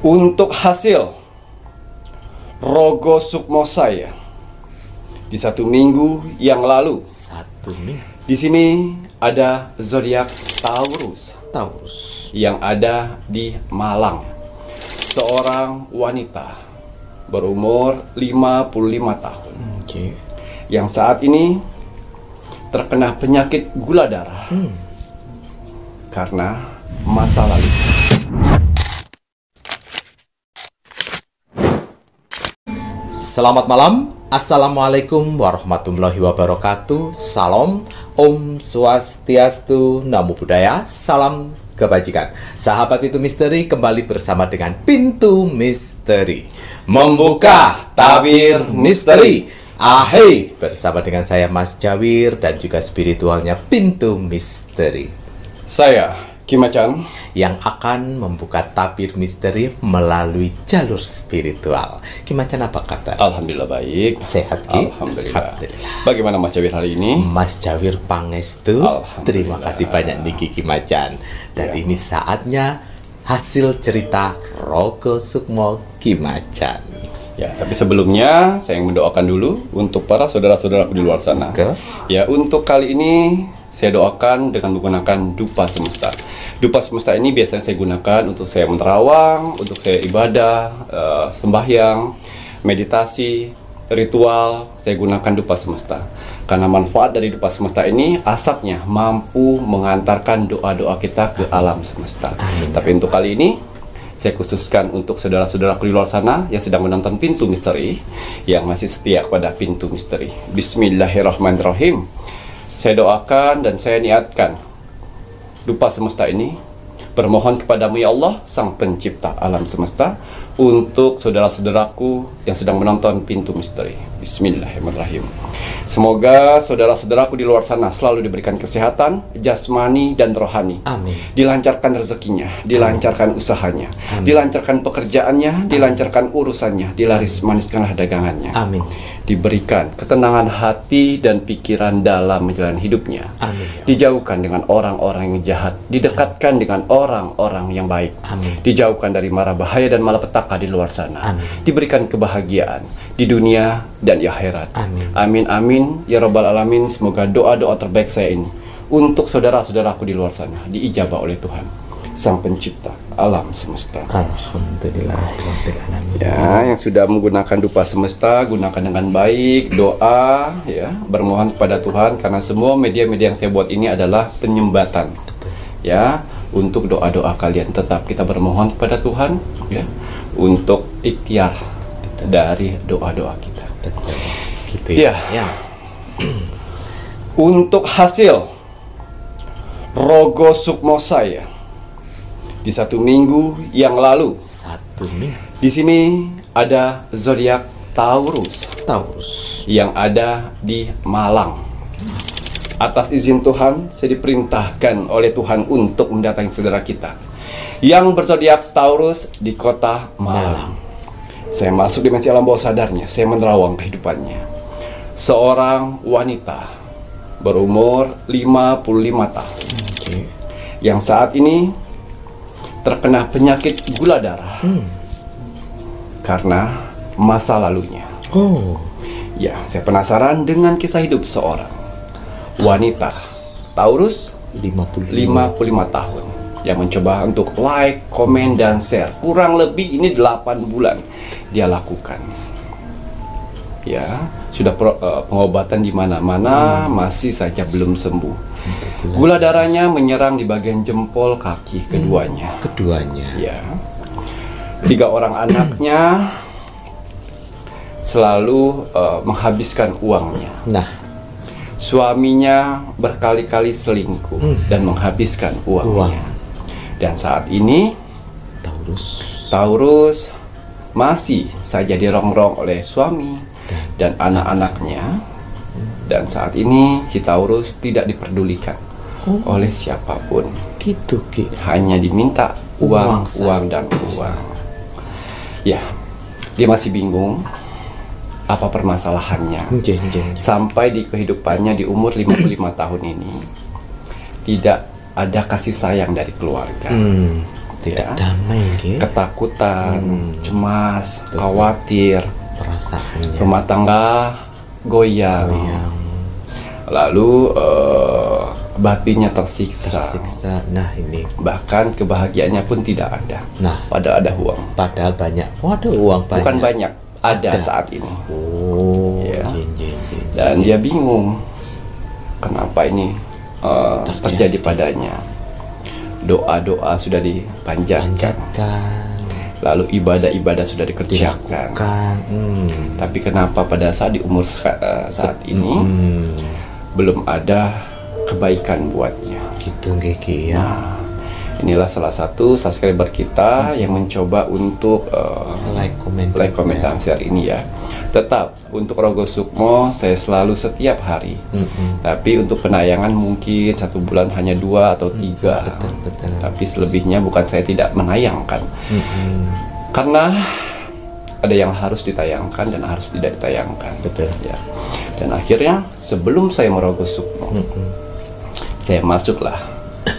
Untuk hasil Rogo Sukmo saya di 1 minggu yang lalu, 1 minggu. di sini ada zodiak Taurus yang ada di Malang. Seorang wanita berumur 55 tahun yang saat ini terkena penyakit gula darah karena masa lalu. Selamat malam. Assalamualaikum warahmatullahi wabarakatuh. Salam, Om Swastiastu, Namo Buddhaya, salam kebajikan. Sahabat Pintu Misteri kembali bersama dengan Pintu Misteri, membuka tabir misteri. Ahai, bersama dengan saya Mas Jawir dan juga spiritualnya Pintu Misteri. Saya Kimacan yang akan membuka tabir misteri melalui jalur spiritual. Kimacan, apa kabar? Alhamdulillah baik. Sehat, Ki? Alhamdulillah. Bagaimana Mas Jawir hari ini? Mas Jawir pangestu. Terima kasih banyak Niki Kimacan. Dan ini saatnya hasil cerita Rogo Sukmo Kimacan. Ya, tapi sebelumnya saya ingin mendoakan dulu untuk para saudara-saudaraku di luar sana. Ya, untuk kali ini saya doakan dengan menggunakan dupa semesta. Dupa semesta ini biasanya saya gunakan untuk saya menerawang, untuk saya ibadah, sembahyang, meditasi, ritual. Saya gunakan dupa semesta. Karena manfaat dari dupa semesta ini, asapnya mampu mengantarkan doa-doa kita ke alam semesta. Tapi untuk kali ini, saya khususkan untuk saudara-saudaraku di luar sana yang sedang menonton Pintu Misteri, yang masih setia kepada Pintu Misteri. Bismillahirrahmanirrahim. Saya doakan dan saya niatkan dupa semesta ini bermohon kepadamu ya Allah, Sang Pencipta alam semesta, untuk saudara-saudaraku yang sedang menonton Pintu Misteri. Bismillahirrahmanirrahim. Semoga saudara-saudaraku di luar sana selalu diberikan kesehatan jasmani dan rohani. Amin. Dilancarkan rezekinya, dilancarkan usahanya, dilancarkan pekerjaannya, dilancarkan urusannya, dilaris maniskanlah dagangannya. Amin. Diberikan ketenangan hati dan pikiran dalam menjalani hidupnya. Amin. Dijauhkan dengan orang-orang yang jahat, didekatkan dengan orang-orang yang baik. Amin. Dijauhkan dari mara bahaya dan malapetaka di luar sana. Amin. Diberikan kebahagiaan di dunia dan di akhirat. Amin. Amin amin ya rabbal alamin. Semoga doa-doa terbaik saya ini untuk saudara-saudaraku di luar sana diijabah oleh Tuhan, Sang Pencipta alam semesta. Alhamdulillahirrahmanirrahim. Ya, yang sudah menggunakan dupa semesta, gunakan dengan baik, doa, ya, bermohon kepada Tuhan, karena semua media-media yang saya buat ini adalah penyembatan. Ya, untuk doa-doa kalian tetap kita bermohon kepada Tuhan, ya, untuk ikhtiar dari doa-doa kita. Gitu ya. Ya. Untuk hasil Rogo Sukmo saya di 1 minggu yang lalu, 1 minggu. di sini ada zodiak Taurus yang ada di Malang. Atas izin Tuhan, saya diperintahkan oleh Tuhan untuk mendatangi saudara kita yang berzodiak Taurus di kota Malang. Saya masuk dimensi alam bawah sadarnya, saya menerawang kehidupannya. Seorang wanita berumur 55 tahun yang saat ini terkena penyakit gula darah karena masa lalunya. Ya, saya penasaran dengan kisah hidup seorang wanita Taurus 55 tahun yang mencoba untuk like, komen, dan share. Kurang lebih ini 8 bulan dia lakukan. Ya, sudah pengobatan di mana-mana, masih saja belum sembuh. Gula darahnya menyerang di bagian jempol kaki keduanya. Ya. 3 orang anaknya selalu menghabiskan uangnya. Suaminya berkali-kali selingkuh dan menghabiskan uangnya. Dan saat ini Taurus masih saja dirongrong oleh suami dan anak-anaknya. Dan saat ini si Taurus tidak diperdulikan oleh siapapun. Hanya diminta uang dan uang. Ya, dia masih bingung apa permasalahannya. Sampai di kehidupannya di umur 55 tahun ini tidak ada kasih sayang dari keluarga. tidak ya. damai nggih. Ketakutan, cemas, khawatir, Perasaannya rumah tangga goyang. yang Lalu batinnya tersiksa. tersiksa. Nah ini, Bahkan kebahagiaannya pun tidak ada. nah Padahal ada uang. padahal banyak. Waduh, uang banyak. Bukan banyak, ada saat ini. Oh, Ya. jeng, jeng, jeng. Dan dia bingung kenapa ini terjadi padanya. Doa-doa sudah dipanjatkan, Panjatkan, lalu ibadah-ibadah sudah dikerjakan. kan. Tapi kenapa pada saat di umur saat ini belum ada kebaikan buatnya? Gitu nggih Ki ya. Inilah salah satu subscriber kita yang mencoba untuk Like, comment, dan share ini ya. Tetap untuk Rogo Sukmo saya selalu setiap hari. Tapi untuk penayangan mungkin 1 bulan hanya 2 atau 3. Betul. Tapi selebihnya bukan saya tidak menayangkan. Karena ada yang harus ditayangkan dan harus tidak ditayangkan. Betul. Ya. Dan akhirnya sebelum saya merogoh sukmo, saya masuklah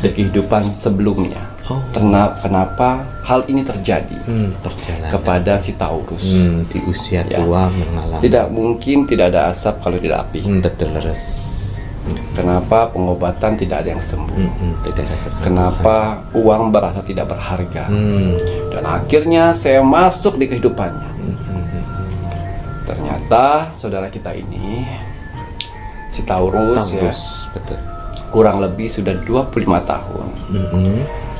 di kehidupan sebelumnya. Oh. Kenapa hal ini terjadi Perjalanan kepada si Taurus? di usia Ya. tua mengalami. Tidak mungkin tidak ada asap kalau tidak api. Betul leres. Kenapa pengobatan tidak ada yang sembuh? Tidak ada kesembuhan. Kenapa uang berasa tidak berharga? Dan akhirnya saya masuk di kehidupannya. Ternyata saudara kita ini, si Taurus, ya, betul. kurang lebih sudah 25 tahun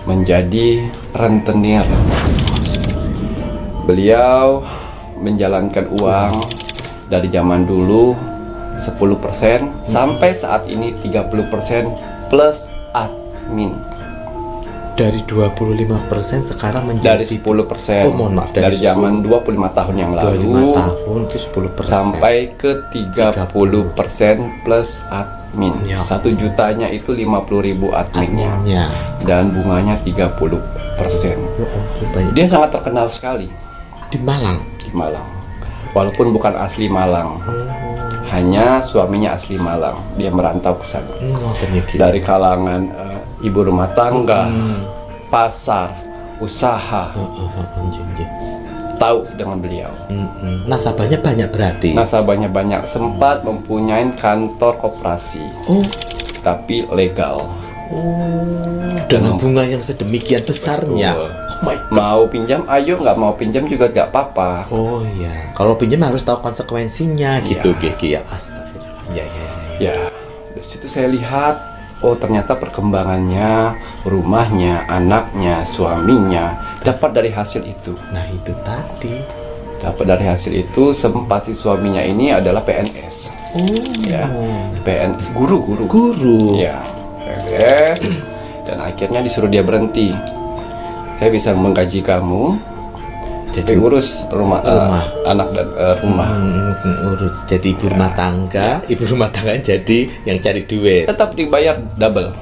menjadi rentenir. Beliau menjalankan uang dari zaman dulu 10% sampai saat ini 30% plus admin. Dari 25% sekarang Dari menjadi 10%. Oh, mohon maaf, dari dari zaman 25 tahun yang 25 lalu tahun itu 10%. sampai ke 30% plus admin. Ya. 1 jutanya itu 50.000 adminnya. adminnya. Dan bunganya 30%. Ya ampun, banyak. Dia sangat terkenal sekali Di Malang. di Malang. Walaupun bukan asli Malang. Hanya suaminya asli Malang. Dia merantau ke sana. Ngoten ya Ki. Dari kalangan ibu rumah tangga, pasar, usaha, Anjing. tahu dengan beliau. Nasabahnya banyak berarti. Nasabahnya banyak, sempat mempunyai kantor koperasi, Oh, tapi legal. dengan bunga yang sedemikian besarnya. Betul. Oh my God. Mau pinjam, ayo, nggak mau pinjam juga nggak apa-apa. Oh iya, kalau pinjam harus tahu konsekuensinya Iya. gitu, Ki ya. Astagfirullah. Ya. Ya, dari situ saya lihat, oh ternyata perkembangannya, rumahnya, anaknya, suaminya dapat dari hasil itu. Nah itu tadi. Dapat dari hasil itu sempat si suaminya ini adalah PNS. Ya, PNS guru. Guru. Ya, PNS. Dan akhirnya disuruh dia berhenti. Saya bisa menggaji kamu, Jadi tapi urus rumah. Anak dan rumah. urus jadi ibu rumah tangga. Ibu rumah tangga jadi yang cari duit. Tetap dibayar double.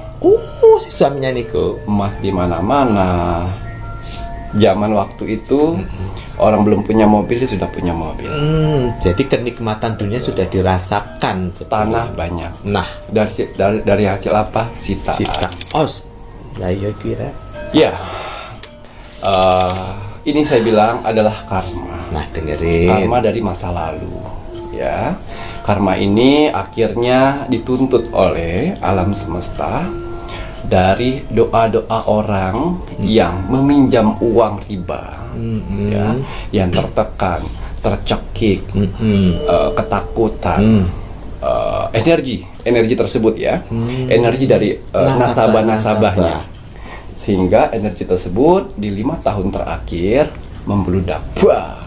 Si suaminya niku. Emas di mana-mana. Zaman waktu itu orang belum punya mobil, dia sudah punya mobil. Jadi kenikmatan dunia sudah dirasakan. Tanah banyak. Nah, Dari hasil apa? Sitaan. sita os. Lah iya kira. Ya. Ini saya bilang adalah karma. Nah, dengerin. Karma dari masa lalu. Ya. Karma ini akhirnya dituntut oleh alam semesta dari doa-doa orang yang meminjam uang riba. Ya, yang tertekan, tercekik, ketakutan, energi tersebut ya, energi dari nasabah-nasabahnya, sehingga energi tersebut di 5 tahun terakhir membludak. Wah,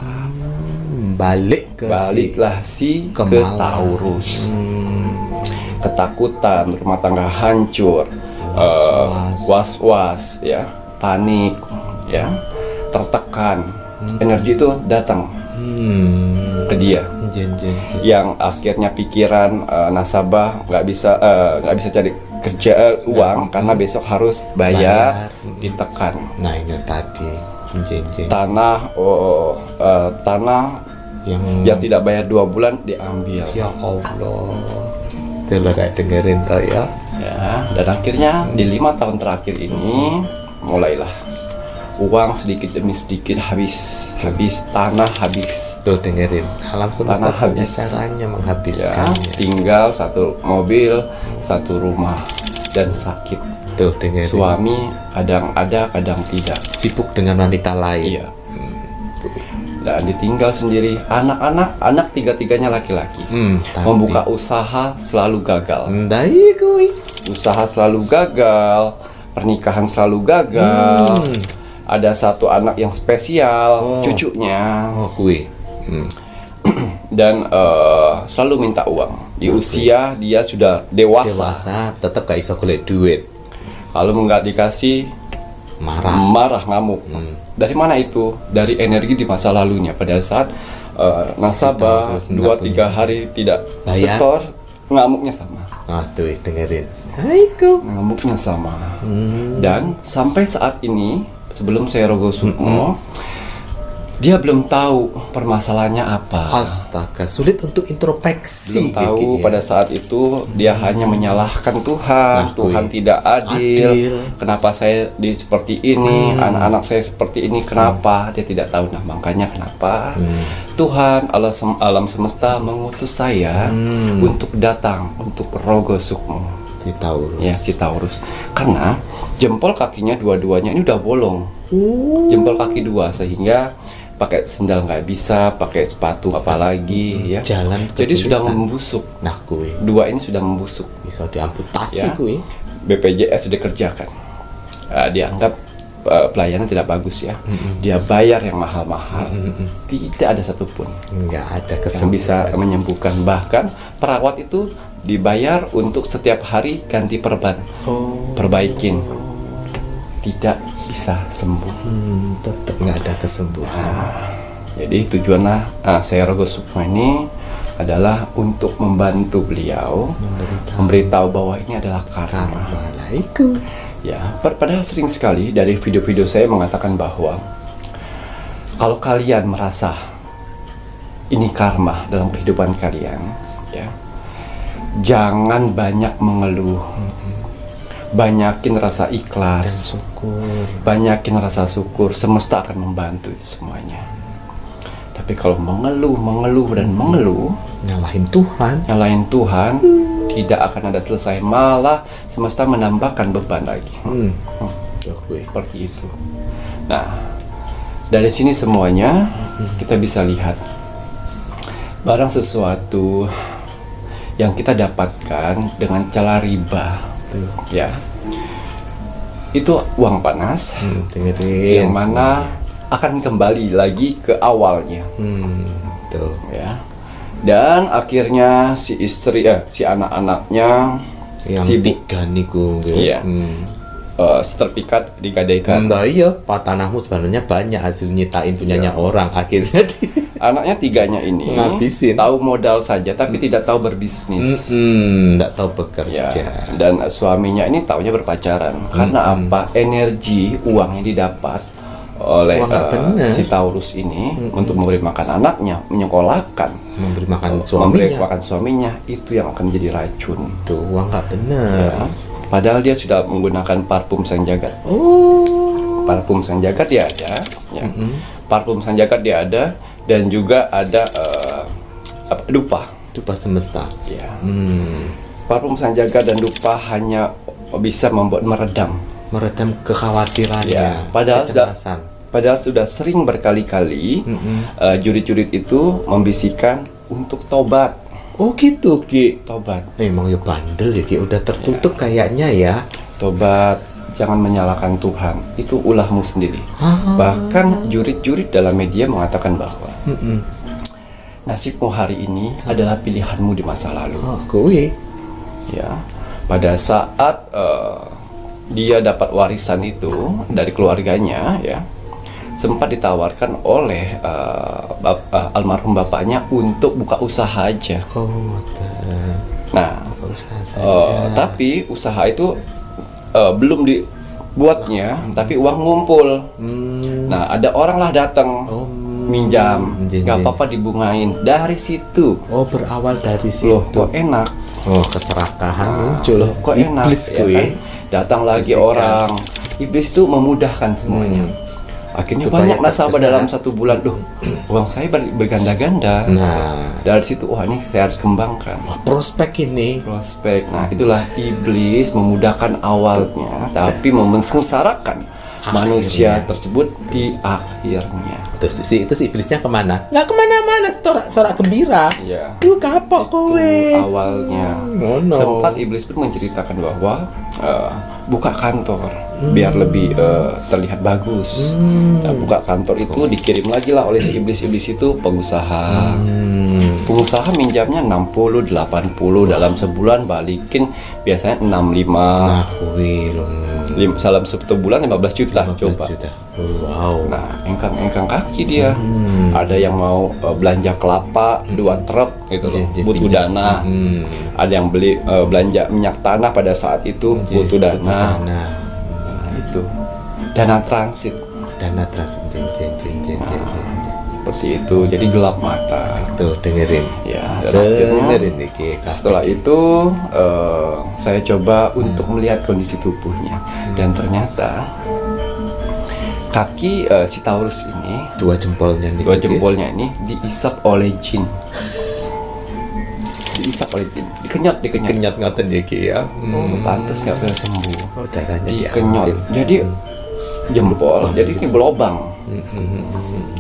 baliklah si ke Taurus. Ketakutan, rumah tangga hancur, was-was, ya, panik, ya, tertekan. Energi itu datang ke dia, yang akhirnya pikiran nasabah nggak bisa cari kerja uang karena besok harus bayar, ditekan. Nah ini tadi Tanah yang tidak bayar 2 bulan diambil. Ya Allah, telur dengerin toh ya. Ya, dan akhirnya di 5 tahun terakhir ini mulailah uang sedikit demi sedikit habis, tanah habis. Tuh dengerin, alam semesta Tanah punya habis. caranya Ya, menghabiskannya. tinggal satu mobil, satu rumah, dan sakit. Tuh dengerin, Suami kadang ada, kadang tidak. sibuk dengan wanita lain. Iya. Dan ditinggal sendiri. Anak tiga-tiganya laki-laki. Tapi Membuka usaha selalu gagal. ndai kuwi. Usaha selalu gagal, pernikahan selalu gagal. Ada satu anak yang spesial, cucunya, Oh kuwi. dan selalu minta uang. Di usia dia sudah dewasa. Dewasa tetap gak iso golek duit. Kalau nggak dikasih, marah ngamuk. Dari mana itu? Dari energi di masa lalunya. Pada saat nasabah Terus nggak 2-3 hari tidak bayar. setor, ngamuknya sama. Ah tuh dengerin. Haiku. Ngamuknya sama. Dan sampai saat ini, sebelum saya rogo sukmo, dia belum tahu permasalahannya apa. Astaga, sulit untuk introspeksi. Belum tahu. Kiki, ya. Pada saat itu dia hanya menyalahkan Tuhan. Nah, Tuhan kuy. tidak adil. Adil. Kenapa saya seperti ini? Anak-anak saya seperti ini. Kenapa? Dia tidak tahu. Nah, makanya kenapa Tuhan alam semesta mengutus saya untuk datang untuk rogo sukmo. Si Taurus. Ya, si Taurus. Karena jempol kakinya dua-duanya ini udah bolong. Jempol kaki dua, sehingga pakai sendal nggak bisa, pakai sepatu apalagi ya. Jalan Jadi sudah kesulitan. membusuk. Nah kuwi Dua ini sudah membusuk. bisa diamputasi Ya. kuwi. BPJS sudah kerjakan. Dianggap pelayanan tidak bagus ya. Dia bayar yang mahal-mahal. Tidak ada satupun Nggak ada yang kesembuhan. bisa menyembuhkan. Bahkan perawat itu dibayar untuk setiap hari ganti perban, perbaikin. Tidak bisa sembuh. Tetap nggak ada kesembuhan. Jadi tujuannya saya rogo sukmo ini adalah untuk membantu beliau memberitahu bahwa ini adalah karma. Karmalaiku. Ya, padahal sering sekali dari video-video saya mengatakan bahwa kalau kalian merasa ini karma dalam kehidupan kalian, ya, jangan banyak mengeluh. Banyakin rasa ikhlas, Syukur. banyakin rasa syukur. Semesta akan membantu itu semuanya. Tapi kalau mengeluh dan mengeluh, Nyalahin Tuhan. nyalain Tuhan, tidak akan ada selesai. Malah semesta menambahkan beban lagi. Tuh kuwi. Seperti itu. Nah, dari sini semuanya kita bisa lihat barang sesuatu yang kita dapatkan dengan cara riba, ya, itu uang panas Dengerin. yang mana akan kembali lagi ke awalnya, Tuh. ya. Dan akhirnya si istri, si anak-anaknya Yang sibuk, tiga niku. iya, sertifikat digadaikan. Nah iya, Pak Tanahmu sebenarnya banyak hasil nyitain punyanya orang. Akhirnya Anaknya tiganya ini Ngabisin. tahu modal saja tapi tidak tahu berbisnis. nggak tahu Ya, bekerja. dan suaminya ini taunya berpacaran. Karena apa? Energi uang yang didapat oleh Wah, nggak bener. si Taurus ini untuk memberi makan anaknya, menyekolahkan, Memberi makan memberi suaminya. makan suaminya, itu yang akan menjadi racun. Tuh, uang nggak bener. Ya. Padahal dia sudah menggunakan parfum Sang Jagat. Parfum Sang Jagat dia ada, ya. Parfum Sang Jagat dia ada, dan juga ada dupa. Dupa semesta. Ya. Parfum Sang Jagat dan dupa hanya bisa membuat Meredam kekhawatirannya. Ya, padahal kecemasan. Padahal sudah sering berkali-kali jurid-jurid itu membisikkan untuk tobat. Oh gitu Ki. Tobat, Emang ya bandel ya Ki. Udah tertutup kayaknya ya. tobat, jangan menyalahkan Tuhan. Itu ulahmu sendiri. Bahkan jurid-jurid dalam media mengatakan bahwa nasibmu hari ini adalah pilihanmu di masa lalu. Oh kuwi. Ya, pada saat dia dapat warisan itu dari keluarganya, ya, sempat ditawarkan oleh almarhum bapaknya untuk buka usaha aja. Oh Nah, usaha saja. tapi usaha itu belum dibuatnya, tapi uang ngumpul. Nah, ada orang lah datang minjam, nggak apa-apa dibungain. Dari situ, Oh berawal dari loh, situ. kok enak. Oh keserakahan muncul. Kok enak, Iblis ya kuwi. kan? Datang lagi Bisikan. orang. Iblis itu memudahkan semuanya. Akhirnya Supaya banyak nasabah tercerah. dalam 1 bulan. Duh, uang saya berganda-ganda. Nah, Dari situ, wah ini saya harus kembangkan. prospek ini. Prospek. Nah, itulah iblis memudahkan awalnya, tapi memengsarakan manusia tersebut di akhirnya. Terus itu si iblisnya kemana? Nggak kemana-mana, sorak gembira. Iya. Tuh kapok kowe. Awalnya Ngono. sempat iblis pun menceritakan bahwa buka kantor biar lebih terlihat bagus. Nah, buka kantor itu dikirim lagi lah oleh si iblis-iblis itu pengusaha. Pengusaha minjamnya 60, 80 dalam sebulan balikin biasanya 65. Nah, kuwi lho. Dalam 1 bulan 15 juta 15 coba. juta. Wow. Nah, engkang kaki dia. Ada yang mau belanja kelapa 2 truk gitu loh, Jadi butuh pinjam. dana. Ada yang beli belanja minyak tanah pada saat itu butuh dana. Nah, Nah, itu dana transit dana transit. seperti itu. Jadi gelap mata. Tuh dengerin. Ya, dan akhirnya Dengerin iki. setelah itu saya coba untuk melihat kondisi tubuhnya dan ternyata kaki si Taurus ini, 2 jempolnya nih. 2 jempolnya ini diisap oleh jin. Diisap oleh jin, dikenyot. Kenyat ngoten iki ya. Pantas nggak bisa sembuh. Oh, darahnya Dikenyot. diambil. Jadi jempol, jadi ini berlobang.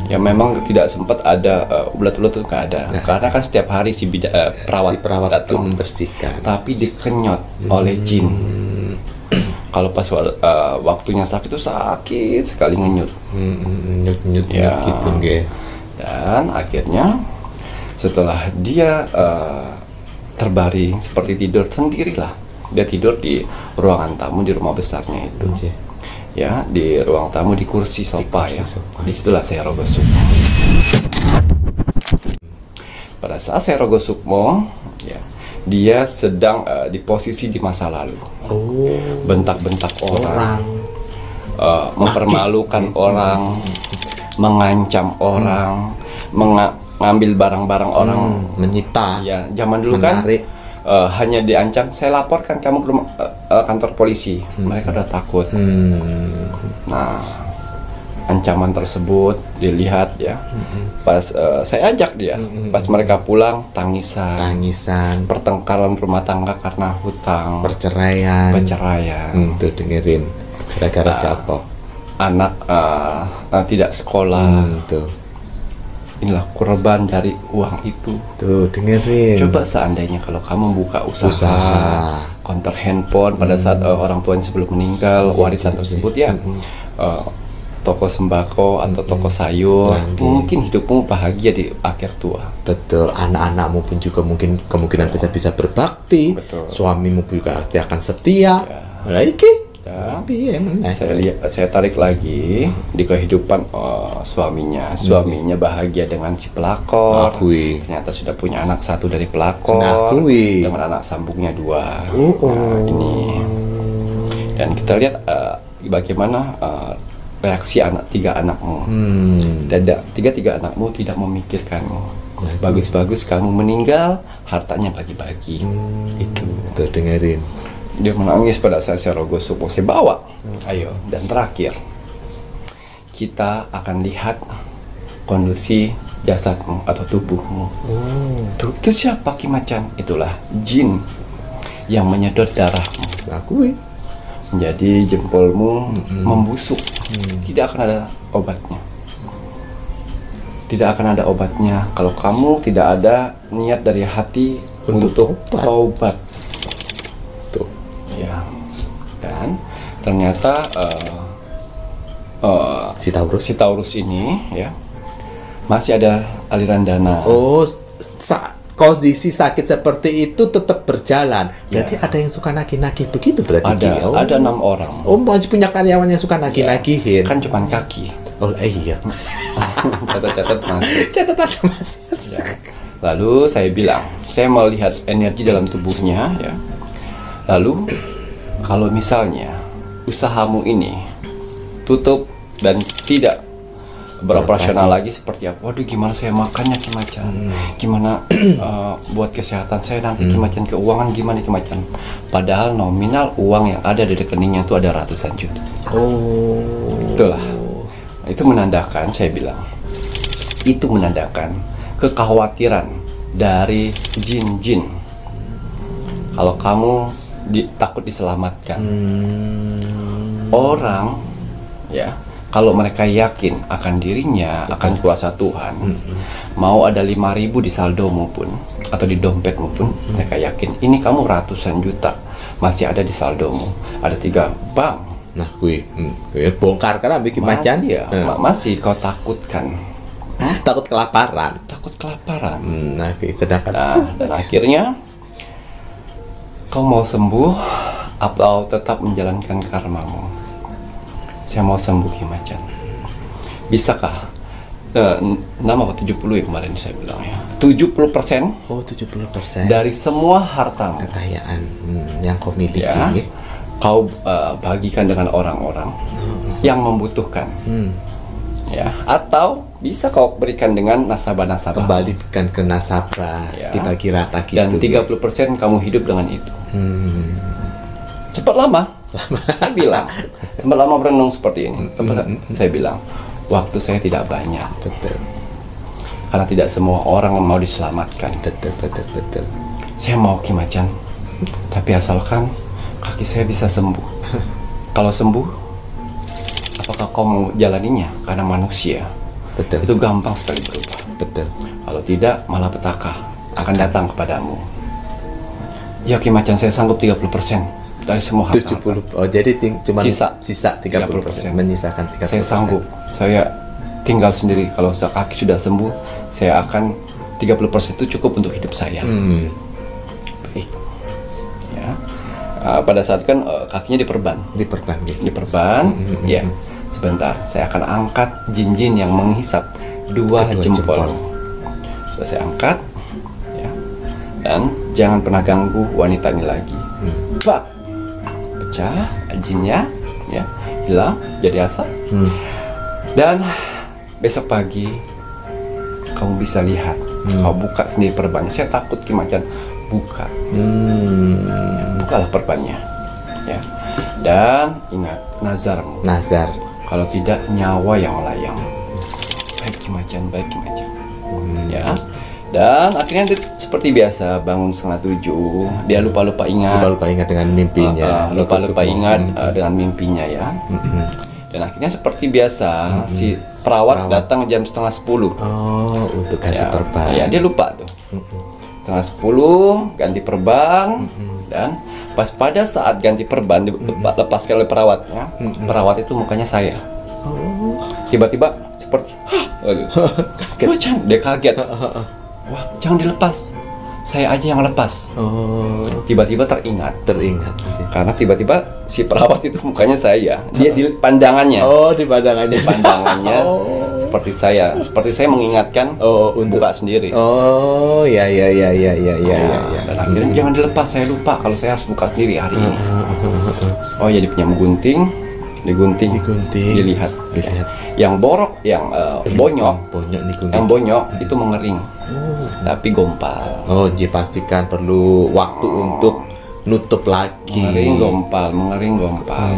Ya memang tidak sempat ada ulat-ulat itu nggak ada, karena kan setiap hari si perawat Si perawat itu datang. membersihkan. Tapi dikenyot oleh jin. Kalau pas waktunya sakit itu sakit sekali ngenyut. Nyut Ya. gitu nggih. Dan akhirnya setelah dia terbaring seperti tidur sendirilah, dia tidur di ruangan tamu di rumah besarnya itu. Oke. Ya, di ruang tamu di kursi sofa ya. sofa. Disitulah saya Rogo Sukmo. Pada saat saya Rogo Sukmo, ya, dia sedang di posisi di masa lalu. Oh, Bentak-bentak orang, mempermalukan orang, mengancam orang, mengambil barang-barang orang. menyita. Ya, zaman dulu kan Menarik. hanya diancam, saya laporkan kamu ke rumah, kantor polisi. Mereka udah takut. Nah, ancaman tersebut dilihat ya. Pas saya ajak dia, pas mereka pulang tangisan, pertengkaran rumah tangga karena hutang, Perceraian. perceraian, Tuh dengerin. Gara-gara siapa? anak tidak sekolah. Tuh. Inilah korban dari uang itu. Tuh dengerin. Coba seandainya kalau kamu buka usaha konter handphone pada saat orang tuanya sebelum meninggal, warisan tersebut ya, toko sembako atau toko sayur, mungkin hidupmu bahagia di akhir tua. Betul, anak-anakmu pun juga mungkin kemungkinan bisa berbakti. Betul. Suamimu juga pasti akan setia. Lah iki. Tapi ya meneh. Saya tarik lagi di kehidupan suaminya bahagia dengan si pelakor. Akui. Ternyata sudah punya anak 1 dari pelakor, Akui. dengan anak sambungnya 2. Oh. Nah, ini dan kita lihat bagaimana reaksi 3 anakmu. Tiga anakmu tidak memikirkanmu. Bagus-bagus kamu meninggal, hartanya bagi-bagi. Itu. Tuh dengerin. Dia menangis pada saat saya Rogo Sukmo saya bawa. Ayo, dan terakhir kita akan lihat kondisi jasadmu atau tubuhmu. Tuh, itu siapa Ki Macan? Itulah jin yang menyedot darahmu. Akui. Menjadi jempolmu membusuk. Tidak akan ada obatnya. Tidak akan ada obatnya kalau kamu tidak ada niat dari hati untuk taubat. Tuh. Ya. Dan ternyata Si Taurus ini ya masih ada aliran dana. Oh, kondisi sakit seperti itu tetap berjalan. Berarti ada yang suka nagih-nagih begitu berarti. Ada 6 orang. Oh, masih punya karyawan yang suka nagih-nagihin. Kan cuman kaki. Oh, iya. Catat-catat masuk. Catatan Mas. Ya. Lalu saya bilang, saya melihat energi dalam tubuhnya ya. Lalu kalau misalnya usahamu ini tutup dan tidak beroperasional lagi seperti apa? Waduh, gimana saya makannya Ki Macan? Gimana buat kesehatan saya nanti Ki Macan, keuangan gimana Ki Macan? Padahal nominal uang yang ada di rekeningnya itu ada ratusan juta. Oh. Itulah. itu menandakan, saya bilang, itu menandakan kekhawatiran dari jin-jin. Kalau kamu takut diselamatkan. Orang, ya, kalau mereka yakin akan dirinya, akan kuasa Tuhan, mau ada 5.000 di saldomu pun, atau di dompetmu pun, mereka yakin, ini kamu ratusan juta, masih ada di saldomu, ada 3 bank. Nah, gue bongkar karena bikin macan. Ya, masih kau takutkan. Takut kelaparan. Takut kelaparan. Nah, sedangkan. Nah, dan akhirnya kau mau sembuh atau tetap menjalankan karmamu? Saya mau sembuh Ki Macan. Bisakah? Nama apa 70 ya kemarin saya bilang ya. 70%. Oh, 70% dari semua hartamu, kekayaan yang kau miliki, ya, ya. Kau bagikan dengan orang-orang yang membutuhkan. Ya, atau bisa kau berikan dengan nasabah-nasabah. Kembalikan ke nasabah, ya, dibagi rata gitu. Dan 30% kamu hidup dengan itu. Sempat lama. Saya bilang, sempat lama berenung seperti ini. Saya bilang, waktu saya tidak banyak. Betul. Karena tidak semua orang mau diselamatkan. Betul. Saya mau Ki Macan, tapi asalkan kaki saya bisa sembuh. Kalau sembuh, apakah kau mau jalaninya? Karena manusia, Betul. itu gampang sekali berubah. Betul. Kalau tidak, malah petaka akan datang kepadamu. Ya Ki Macan, saya sanggup 30% dari semua harta. 70. Oh, jadi cuma sisa 30%. 30%, menyisakan 30%. Saya sanggup. Saya tinggal sendiri. Kalau kaki sudah sembuh, saya akan 30% itu cukup untuk hidup saya. Baik. Ya. Pada saat kan kakinya diperban. Gitu. Diperban. Ya. Sebentar, saya akan angkat jin-jin yang menghisap dua jempol. Sudah saya angkat. Ya. Dan jangan pernah ganggu wanita ini lagi. Pak. Pecah jinnya, ya, hilang jadi asap. Dan besok pagi kamu bisa lihat, kau buka sendiri perbannya. Saya takut Ki Macan, buka, bukalah perbannya, ya. Dan ingat nazarmu. Nazar. Kalau tidak, nyawa yang melayang. Baik Ki Macan, ya. Dan akhirnya seperti biasa bangun 6:30. Dia lupa ingat. Lupa ingat dengan mimpinya. Lupa ingat dengan mimpinya, ya. Dan akhirnya seperti biasa si perawat datang jam 9:30. Oh, untuk ganti perban. Ya, dia lupa tuh. 9:30 ganti perban. Dan pas pada saat ganti perban dilepaskan oleh perawatnya, perawat itu mukanya saya. Tiba-tiba seperti Macan, dia kaget. Wah, jangan dilepas. Saya aja yang lepas. Oh, Tiba-tiba teringat. Karena Karena tiba-tiba si perawat itu mukanya saya. Dia di pandangannya. Oh, di pandangannya. Seperti saya mengingatkan. Untuk buka sendiri. Oh, ya. Dan akhirnya jangan dilepas, saya lupa kalau saya harus buka sendiri hari ini. Oh ya, dia punya gunting. Digunting. Dilihat. Yang borok, yang bonyok. Yang bonyok itu mengering. Tapi gompal. Oh, dipastikan perlu waktu untuk nutup lagi. Mengering gompal.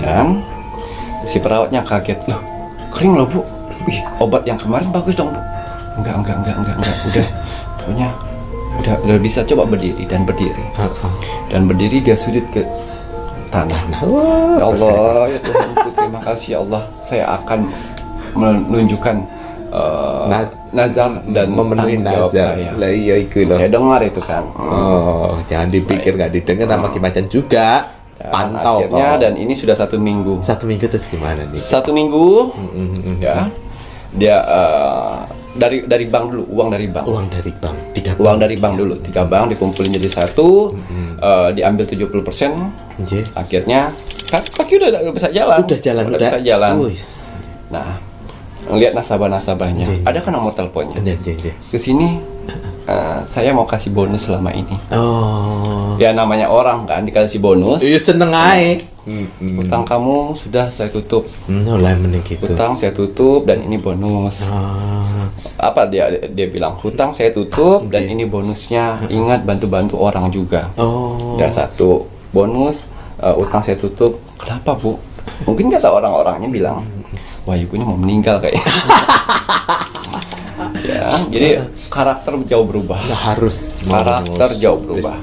Dan si perawatnya kaget, loh, kering loh Bu. Wih, obat yang kemarin bagus dong Bu. Enggak. Udah, pokoknya udah bisa. Coba berdiri. Dan berdiri dia sujud ke tanah. Ya Allah, ya Tuhanku, terima kasih ya Allah. Saya akan menunjukkan nazar dan memenuhi nazar. Lah iya iku loh. Saya dengar itu kan. Oh, jangan dipikir nggak didengar sama Ki Macan juga. Pantau akhirnya, dan ini sudah 1 minggu. 1 minggu terus gimana nih? 1 minggu. Ya. Dia dari bank dulu, uang dari bank. Uang dari bank dulu. 3 bank dikumpulin jadi 1, diambil 70%. Akhirnya kaki udah bisa jalan. Udah bisa jalan. Nah, ngelihat nasabah-nasabahnya. Ada kan nomor teleponnya. Ke sini saya mau kasih bonus selama ini. Oh. Ya namanya orang kan dikasih bonus. Iya, seneng aja. Utang kamu sudah saya tutup. Lah mending gitu. Hutang saya tutup dan ini bonus. Apa dia bilang, hutang saya tutup dan ini bonusnya. Ingat bantu-bantu orang juga. Dan 1 bonus, utang saya tutup. Kenapa Bu? Mungkin kata orang-orangnya bilang, wah ibu ini mau meninggal kayaknya. Ya, jadi karakter jauh berubah. Harus Karakter jauh berubah.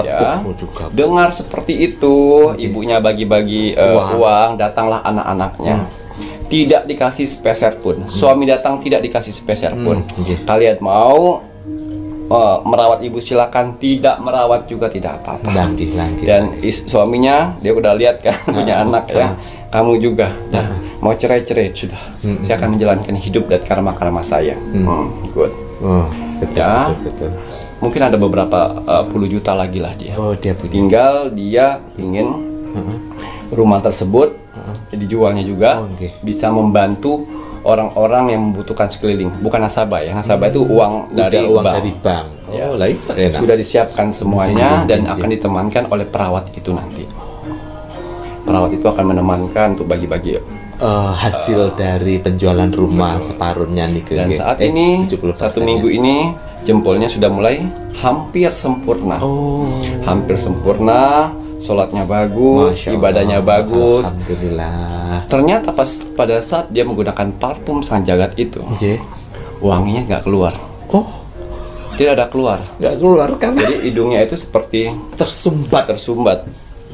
Ya, juga. dengar seperti itu, ibunya bagi-bagi uang, datanglah anak-anaknya. Tidak dikasih sepeser pun. Suami datang tidak dikasih sepeser pun. Kalian mau merawat ibu silakan, tidak merawat juga tidak apa-apa. Dan suaminya dia udah lihat kan punya anak ya. Kamu juga. Nah, mau cerai-cerai sudah. Saya akan menjalankan hidup dan karma-karma saya. Good. Betul, betul. Mungkin ada beberapa puluh juta lagi lah dia. Dia punya. Tinggal dia ingin rumah tersebut dijualnya juga bisa membantu orang-orang yang membutuhkan sekeliling, bukan nasabah ya. Nasabah itu uang dari bank. Ya. Sudah disiapkan semuanya dan akan ditemankan oleh perawat itu nanti. Perawat itu akan menemankan untuk bagi-bagi hasil dari penjualan rumah separuhnya nih ke. Dan saat ini 1 minggu ini jempolnya sudah mulai hampir sempurna. Hampir sempurna. Sholatnya bagus, ibadahnya bagus. Alhamdulillah. Ternyata pada saat dia menggunakan parfum sang jagat itu, wanginya nggak keluar. Tidak ada keluar. Nggak keluar kan? Jadi hidungnya itu seperti tersumbat.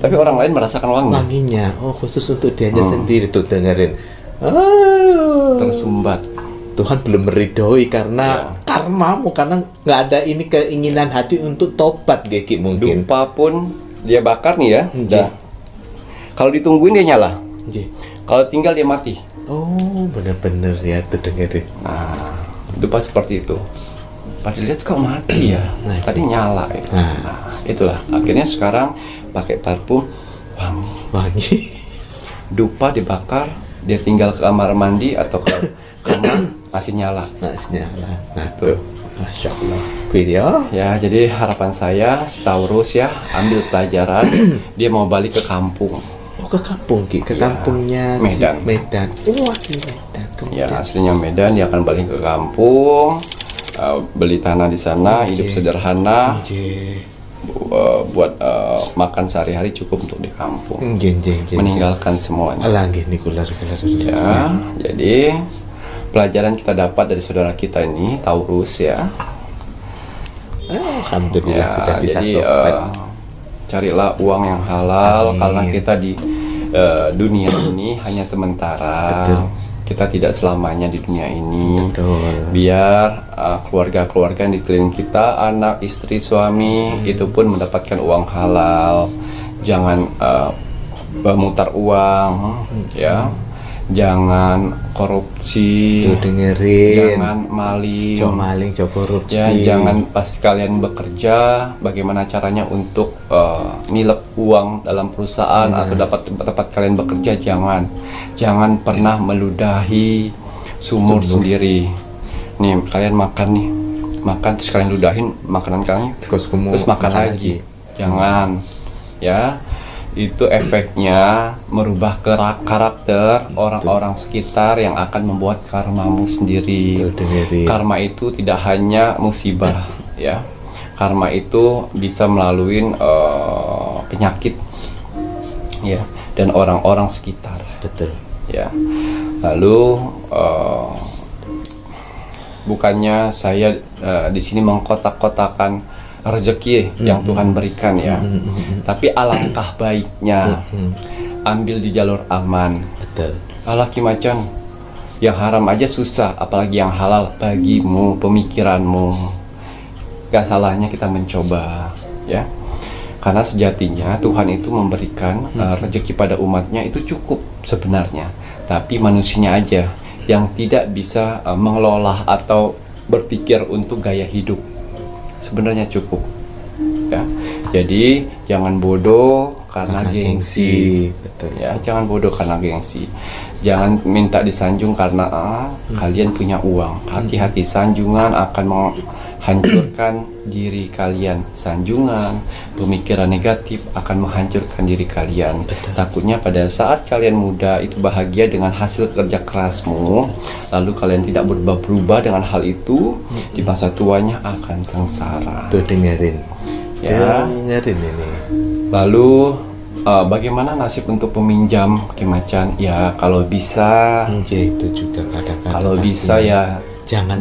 Tapi orang lain merasakan wanginya. Khusus untuk dianya sendiri tuh dengerin. Tersumbat. Tuhan belum meridhoi karena karmamu, karena nggak ada ini keinginan hati untuk tobat, Geki mungkin. Dupa pun dia bakar nih ya. Kalau ditungguin dia nyala. Kalau tinggal dia mati. Bener-bener ya tuh dengerin. Nah, dupa seperti itu. Padahal lihat kok mati ya. Tadi nyala itu. Nah, itulah. Akhirnya sekarang pakai parfum wangi. Dupa dibakar, dia tinggal ke kamar mandi atau ke kamar masih nyala. Nah, tuh. Masya Allah. Ya, jadi harapan saya si Taurus ya ambil pelajaran. Dia mau balik ke kampung. Ke kampung Ki, ke kampungnya Medan. Asli Medan. Ya, aslinya Medan. Dia akan balik ke kampung, beli tanah di sana, hidup sederhana. Buat makan sehari-hari cukup untuk di kampung. Meninggalkan semuanya. Ya, jadi pelajaran kita dapat dari saudara kita ini Taurus ya. Alhamdulillah sudah bisa jadi, tobat. Carilah uang yang halal. Karena kita di dunia ini hanya sementara. Kita tidak selamanya di dunia ini. Biar keluarga-keluarga yang di sekeliling kita, anak, istri, suami itu pun mendapatkan uang halal. Jangan memutar uang ya. Jangan korupsi. Dengerin. Jangan maling. Coba korupsi. Ya, jangan pas kalian bekerja, bagaimana caranya untuk nilep uang dalam perusahaan atau dapat tempat kalian bekerja. Jangan pernah meludahi sumur sendiri. Nih, kalian makan terus kalian ludahin makanan kalian, terus makan lagi. Jangan, ya. Itu efeknya merubah karakter orang-orang sekitar yang akan membuat karmamu sendiri. Karma itu tidak hanya musibah, ya. Karma itu bisa melalui penyakit, ya, dan orang-orang sekitar. Ya. Lalu bukannya saya di sini mengkotak-kotakan rezeki yang Tuhan berikan ya, tapi alangkah baiknya ambil di jalur aman. Allah Kimacan, yang haram aja susah, apalagi yang halal bagimu, pemikiranmu. Gak salahnya kita mencoba ya, karena sejatinya Tuhan itu memberikan rezeki pada umatnya itu cukup sebenarnya, tapi manusianya aja yang tidak bisa mengelola atau berpikir untuk gaya hidup. Sebenarnya cukup ya. Jadi jangan bodoh karena gengsi. Ya, jangan bodoh karena gengsi. Jangan minta disanjung karena kalian punya uang. Hati-hati, sanjungan akan menghancurkan diri kalian. Sanjungan, pemikiran negatif akan menghancurkan diri kalian. Takutnya pada saat kalian muda itu bahagia dengan hasil kerja kerasmu, lalu kalian tidak berubah dengan hal itu, di masa tuanya akan sengsara. Tuh dengerin. Ya. Dengerin ini. Lalu bagaimana nasib untuk peminjam Ki Macan? Ya kalau bisa, Ya itu juga kadang-kadang kalau bisa ya jangan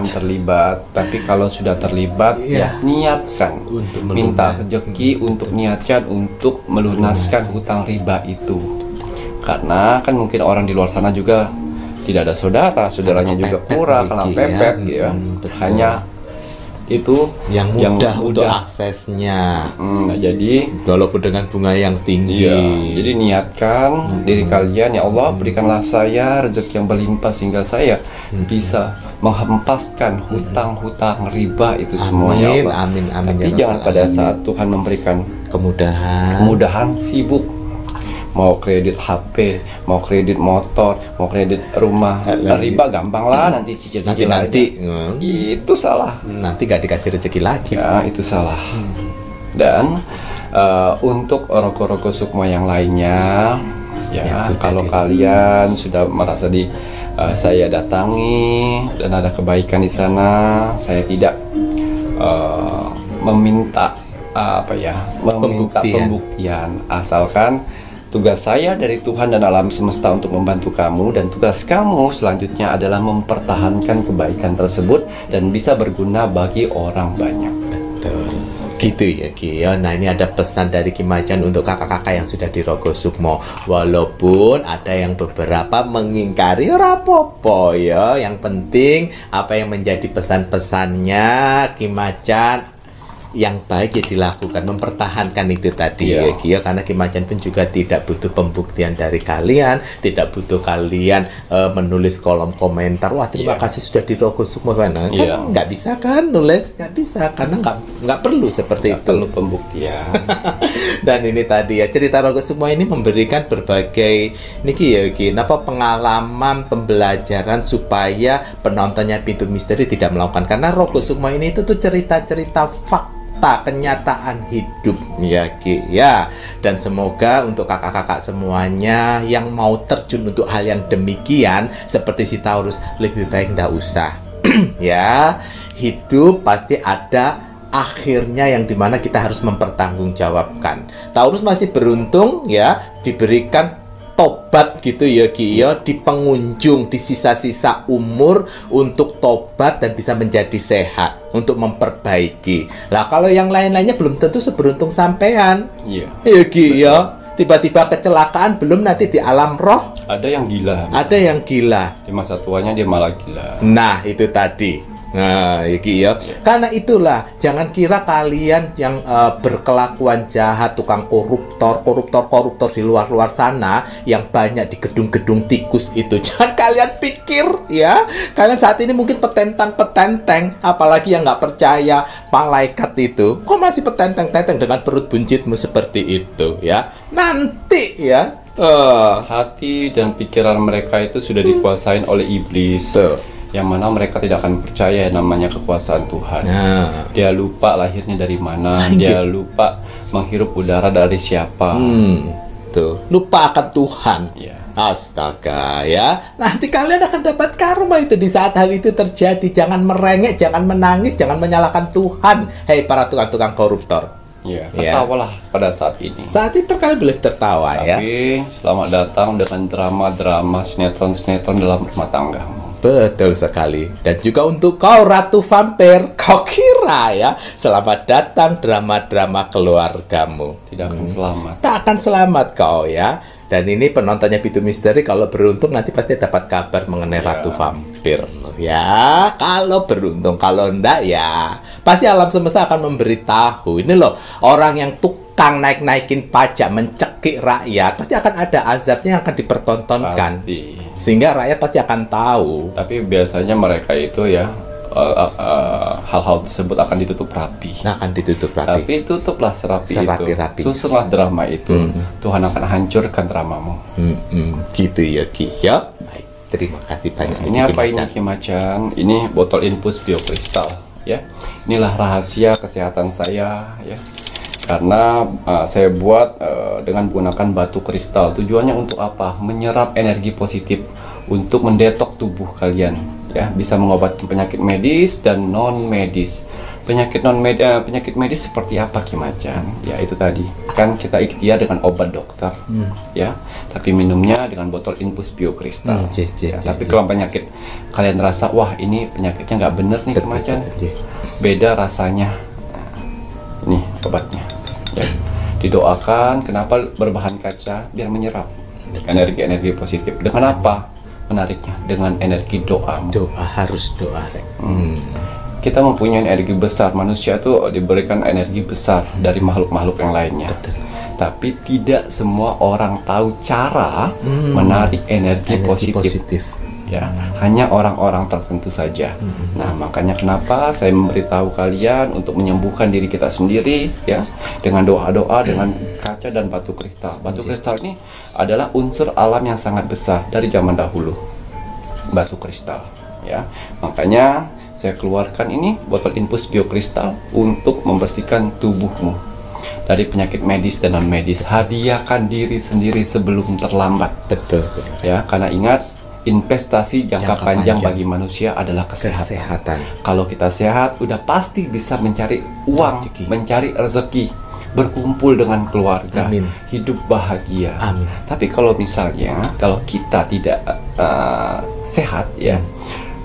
terlibat. Tapi kalau sudah terlibat, ya niatkan untuk minta rezeki, untuk niatkan untuk melunaskan hutang riba itu. Karena kan mungkin orang di luar sana juga tidak ada saudaranya juga kurang, kena pepet ya. Hanya itu yang mudah untuk aksesnya. Jadi walaupun dengan bunga yang tinggi. Jadi niatkan diri kalian, ya Allah berikanlah saya rezeki yang berlimpah sehingga saya bisa menghempaskan hutang-hutang riba itu semua, ya Allah. Amin. Tapi jangan pada saat Tuhan memberikan kemudahan sibuk. Mau kredit HP, mau kredit motor, mau kredit rumah, riba gampang lah, nanti cicil-cicil nanti itu salah. Nanti gak dikasih rezeki lagi. Ya itu salah. Dan untuk roko-roko sukma yang lainnya, ya kalau kalian sudah merasa saya datangi dan ada kebaikan di sana, saya tidak meminta pembuktian, asalkan tugas saya dari Tuhan dan alam semesta untuk membantu kamu, dan tugas kamu selanjutnya adalah mempertahankan kebaikan tersebut dan bisa berguna bagi orang banyak. Betul. Gitu ya Ki. Nah ini ada pesan dari Ki Macan untuk kakak-kakak yang sudah di Rogo Sukmo. Walaupun ada yang beberapa mengingkari, rapopo ya. Yang penting apa yang menjadi pesan-pesannya Ki Macan yang baik ya dilakukan, mempertahankan itu tadi ya Ki, karena Ki Macan pun juga tidak butuh pembuktian dari kalian, tidak butuh kalian menulis kolom komentar, wah terima kasih sudah di Rogo Sukmo, kan nggak bisa kan nulis, nggak bisa karena nggak perlu seperti itu, perlu pembuktian. Dan ini tadi ya cerita Rogo Sukmo ini memberikan berbagai niki ya Ki, pengalaman pembelajaran supaya penontonnya Pintu Misteri tidak melakukan, karena Rogo Sukmo ini itu tuh cerita-cerita fakta, kenyataan hidup ya Ki ya. Dan semoga untuk kakak-kakak semuanya yang mau terjun untuk hal yang demikian seperti si Taurus, lebih baik nggak usah ya. Hidup pasti ada akhirnya yang dimana kita harus mempertanggungjawabkan. Taurus masih beruntung ya, diberikan tobat gitu ya Ki ya, di pengunjung, di sisa-sisa umur untuk tobat dan bisa menjadi sehat, untuk memperbaiki. Lah kalau yang lain-lainnya belum tentu seberuntung sampean. Iya. Ya Ki ya, tiba-tiba kecelakaan, belum nanti di alam roh ada yang gila. Ada yang gila. Di masa tuanya dia malah gila. Nah, itu tadi. Nah, ya. Karena itulah jangan kira kalian yang berkelakuan jahat, tukang koruptor di luar sana yang banyak di gedung-gedung tikus itu. Jangan kalian pikir ya, kalian saat ini mungkin petentang, apalagi yang nggak percaya malaikat itu. Kok masih petentang-tentang dengan perut buncitmu seperti itu ya? Nanti ya, hati dan pikiran mereka itu sudah dikuasain oleh iblis. Yang mana mereka tidak akan percaya yang namanya kekuasaan Tuhan. Dia lupa lahirnya dari mana, dia lupa menghirup udara dari siapa. Tuh, lupa akan Tuhan. Astaga ya. Nanti kalian akan dapat karma itu di saat hal itu terjadi. Jangan merengek, jangan menangis, jangan menyalahkan Tuhan. Hei para tukang-tukang koruptor. Tertawalah pada saat ini. Saat itu kalian boleh tertawa. Tapi selamat datang dengan drama-drama sinetron-sinetron dalam rumah tanggamu. Betul sekali. Dan juga untuk kau Ratu Vampir, kau kira ya, selamat datang drama-drama keluargamu. Tidak akan selamat. Tak akan selamat kau ya. Dan ini penontonnya Pintu Misteri kalau beruntung nanti pasti dapat kabar mengenai Ratu Vampir ya. Kalau beruntung, kalau enggak ya pasti alam semesta akan memberitahu. Ini loh, orang yang tukang naik-naikin pajak, mencekik rakyat, pasti akan ada azabnya yang akan dipertontonkan. Pasti. Sehingga rakyat pasti akan tahu. Tapi biasanya mereka itu ya, hal-hal tersebut akan ditutup rapi. Akan ditutup rapi. Tapi tutuplah serapi-rapi. Susunlah drama itu. Tuhan akan hancurkan dramamu. Gitu ya Ki ya. Baik, terima kasih banyak. Ini apa ini Ki Macan? Ini botol infus biokristal ya. Inilah rahasia kesehatan saya ya. Karena saya buat dengan menggunakan batu kristal. Tujuannya untuk apa? Menyerap energi positif untuk mendetok tubuh kalian ya, bisa mengobati penyakit medis dan non medis. penyakit penyakit medis seperti apa Ki Macan? Ya itu tadi kan kita ikhtiar dengan obat dokter, ya. Tapi minumnya dengan botol infus biokristal. Ya, tapi kalau penyakit kalian rasa wah ini penyakitnya nggak bener nih Ki Macan, beda rasanya. Nah, ini obatnya. Ya. Didoakan. Kenapa berbahan kaca? Biar menyerap energi positif. Dengan apa? Menariknya dengan energi doa. Doa, harus doa, Rek. Kita mempunyai energi besar. Manusia itu diberikan energi besar dari makhluk-makhluk yang lainnya. Betul. Tapi tidak semua orang tahu cara menarik energi positif. Ya, hanya orang-orang tertentu saja. Nah, makanya kenapa saya memberitahu kalian untuk menyembuhkan diri kita sendiri, ya, dengan doa-doa, dengan kaca dan batu kristal. Batu kristal ini adalah unsur alam yang sangat besar dari zaman dahulu. Batu kristal, ya. Makanya saya keluarkan ini botol infus biokristal untuk membersihkan tubuhmu dari penyakit medis dan non medis. Hadiahkan diri sendiri sebelum terlambat. Betul. Ya, karena ingat, investasi jangka panjang bagi manusia adalah kesehatan. Kalau kita sehat, udah pasti bisa mencari uang, mencari rezeki, berkumpul dengan keluarga, hidup bahagia. Tapi kalau misalnya, kalau kita tidak sehat, ya,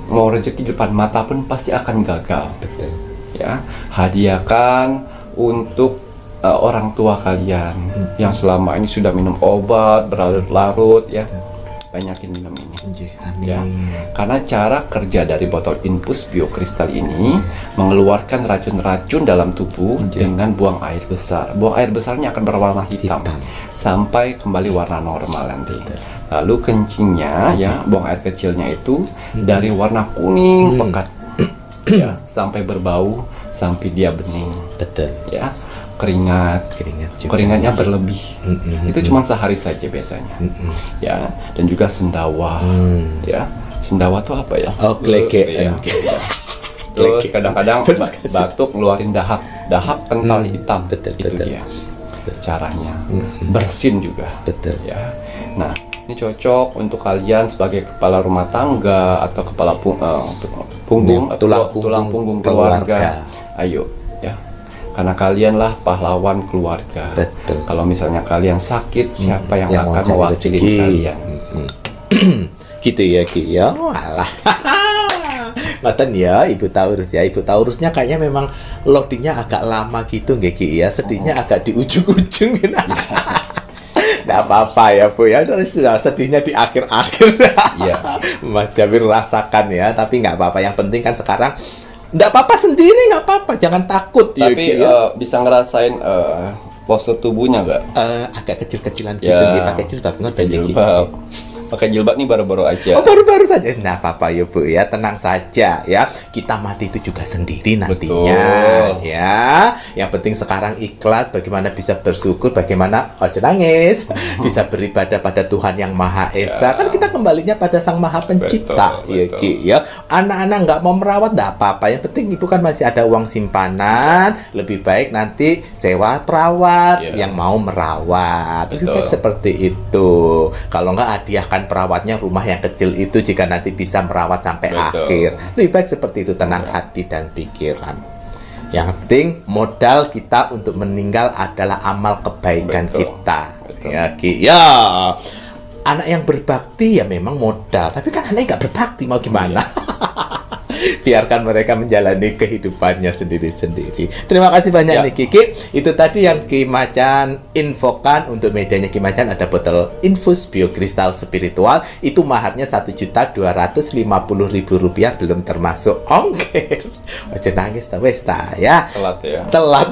mau rezeki depan mata pun pasti akan gagal. Betul. Ya, hadiahkan untuk orang tua kalian yang selama ini sudah minum obat berlarut-larut, ya. Banyakin minum ini. Ya, karena cara kerja dari botol infus biokristal ini mengeluarkan racun-racun dalam tubuh dengan buang air besar. Buang air besarnya akan berwarna hitam sampai kembali warna normal nanti. Lalu kencingnya, ya, buang air kecilnya itu dari warna kuning pekat, ya, sampai berbau, sampai dia bening. Betul. Ya. Keringatnya berlebih. Itu cuma sehari saja biasanya. Ya, dan juga sendawa. Ya, sendawa tuh apa ya? Oh, klegean. Ya. Terus kadang-kadang batuk ngeluarin dahak kental hitam. Betul. Dia caranya. Bersin juga. Betul. Ya. Nah, ini cocok untuk kalian sebagai kepala rumah tangga atau kepala punggung atau tulang punggung keluarga. Ayo, ya. Karena kalianlah pahlawan keluarga. Betul. Kalau misalnya kalian sakit, siapa yang akan mewakili kalian? Gitu ya, Ki ya. Walah. Ngoten ya, Ibu Taurus ya. Ibu Taurusnya kayaknya memang loadingnya agak lama gitu nggih, Ki ya. Sedihnya agak di ujung-ujung gitu. Nggak apa-apa ya, Bu ya. Sedihnya di akhir-akhir. Iya. Mas Jamil rasakan ya, tapi nggak apa-apa. Yang penting kan sekarang nggak apa-apa sendiri, nggak apa-apa, jangan takut. Tapi bisa ngerasain postur tubuhnya nggak? Agak kecil-kecilan gitu, pakai jilbab, pakai jilbab nih baru-baru aja. Oh, baru-baru saja. Nah, apa-apa ya, Bu ya, tenang saja ya. Kita mati itu juga sendiri nantinya. Betul. Ya. Yang penting sekarang ikhlas, bagaimana bisa bersyukur, bagaimana ojo nangis, bisa beribadah pada Tuhan yang Maha Esa. Kan kita kembalinya pada Sang Maha Pencipta. Betul. Ya. Anak-anak nggak mau merawat enggak apa-apa. Yang penting Ibu kan masih ada uang simpanan, lebih baik nanti sewa perawat yang mau merawat. Lebih baik seperti itu. Kalau nggak hadiahkan perawatnya rumah yang kecil itu jika nanti bisa merawat sampai akhir. Lebih baik seperti itu, tenang hati dan pikiran. Yang penting modal kita untuk meninggal adalah amal kebaikan kita. Ya, Ki. Ya. Anak yang berbakti ya memang modal, tapi kan anak yang nggak berbakti mau gimana? Biarkan mereka menjalani kehidupannya sendiri-sendiri. Terima kasih banyak nih Kiki. Itu tadi yang Ki Macan infokan. Untuk medianya Ki Macan ada botol infus biokristal spiritual. Itu maharnya Rp1.250.000, belum termasuk ongkir. Aja nangis wes ya. Telat.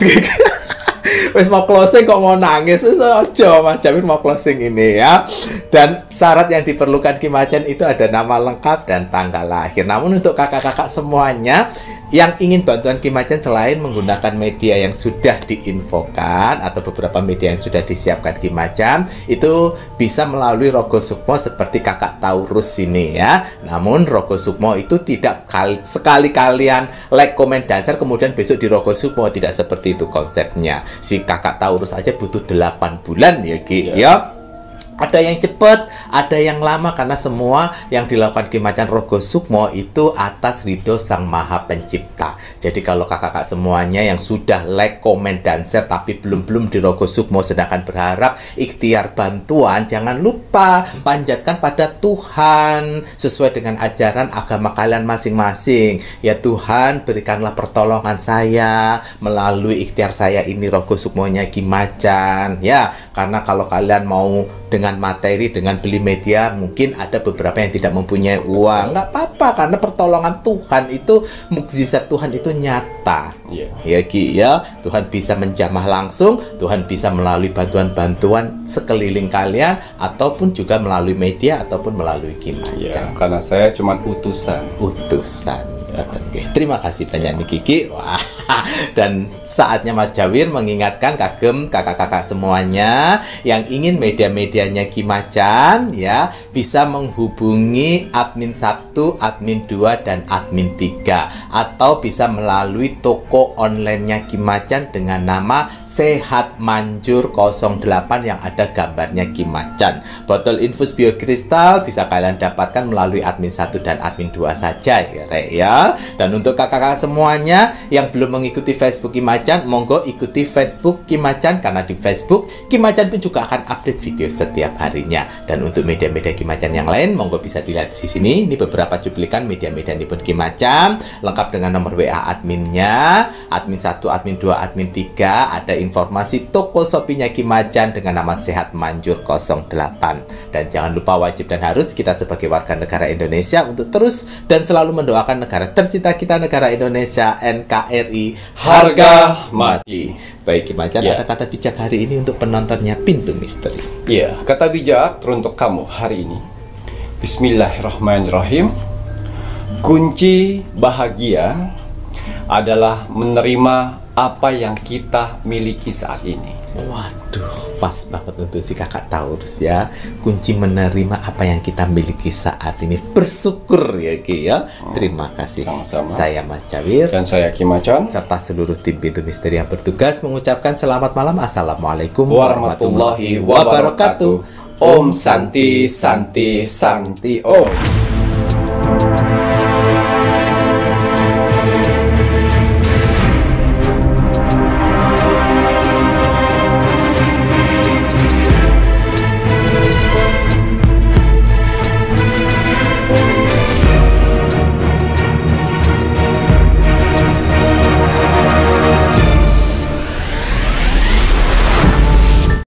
Wes mau closing kok mau nangis. Ojo, Mas Jamil mau closing ini ya. Dan syarat yang diperlukan Ki Macan itu ada nama lengkap dan tanggal lahir. Namun untuk kakak-kakak semuanya yang ingin bantuan Ki Macan selain menggunakan media yang sudah diinfokan atau beberapa media yang sudah disiapkan Ki Macan, itu bisa melalui Rogo Sukmo seperti kakak Taurus ini ya. Namun Rogo Sukmo itu tidak sekali kalian like, komen, dan share kemudian besok di Rogo Sukmo, tidak seperti itu konsepnya. Si kakak Taurus aja butuh 8 bulan ya Ki ya. Ada yang cepat, ada yang lama, karena semua yang dilakukan Ki Macan Rogo Sukmo itu atas ridho Sang Maha Pencipta. Jadi kalau kakak-kakak semuanya yang sudah like, komen, dan share tapi belum di Rogo Sukmo sedangkan berharap ikhtiar bantuan, jangan lupa panjatkan pada Tuhan sesuai dengan ajaran agama kalian masing-masing. Ya Tuhan, berikanlah pertolongan saya melalui ikhtiar saya ini Rogo Sukmonya Ki Macan. Ya, karena kalau kalian mau dengan materi, dengan beli media, mungkin ada beberapa yang tidak mempunyai uang. Nggak apa-apa, karena pertolongan Tuhan itu, mukjizat Tuhan itu nyata. Ya Ki, ya. Tuhan bisa menjamah langsung, Tuhan bisa melalui bantuan-bantuan sekeliling kalian, ataupun juga melalui media, ataupun melalui Ki Macan. Karena saya cuma utusan. Terima kasih banyak nih Kiki. Wah, dan saatnya Mas Jawir mengingatkan kagem kakak-kakak semuanya yang ingin media-medianya Ki Macan, ya, bisa menghubungi admin 1, admin 2, dan admin 3, atau bisa melalui toko online-nya Ki Macan dengan nama Sehat Manjur 08 yang ada gambarnya Ki Macan. Botol infus biokristal bisa kalian dapatkan melalui admin 1 dan admin 2 saja, ya Rek, ya. Dan untuk kakak-kakak semuanya yang belum mengikuti Facebook Ki Macan, monggo ikuti Facebook Ki Macan, karena di Facebook Ki Macan pun juga akan update video setiap harinya. Dan untuk media-media Ki Macan yang lain, monggo bisa dilihat di sini. Ini beberapa cuplikan media-media pun Ki Macan, lengkap dengan nomor WA adminnya, admin 1, admin 2, admin 3. Ada informasi toko Shopee-nya Ki Macan dengan nama Sehat Manjur 08. Dan jangan lupa, wajib dan harus kita sebagai warga negara Indonesia untuk terus dan selalu mendoakan negara tercinta kita, negara Indonesia, NKRI, harga mati. Baik Ki Macan, ada kata bijak hari ini untuk penontonnya Pintu Misteri. Iya, kata bijak teruntuk kamu hari ini. Bismillahirrahmanirrahim. Kunci bahagia adalah menerima apa yang kita miliki saat ini. Waduh, pas banget untuk si kakak Taurus ya. Kunci menerima apa yang kita miliki saat ini. Bersyukur ya Ki ya. Terima kasih. Sama-sama. Saya Mas Jawir. Dan saya Ki Macan. Serta seluruh tim Pintu Misteri yang bertugas mengucapkan selamat malam. Assalamualaikum warahmatullahi wabarakatuh. Om Santi Santi Santi Om.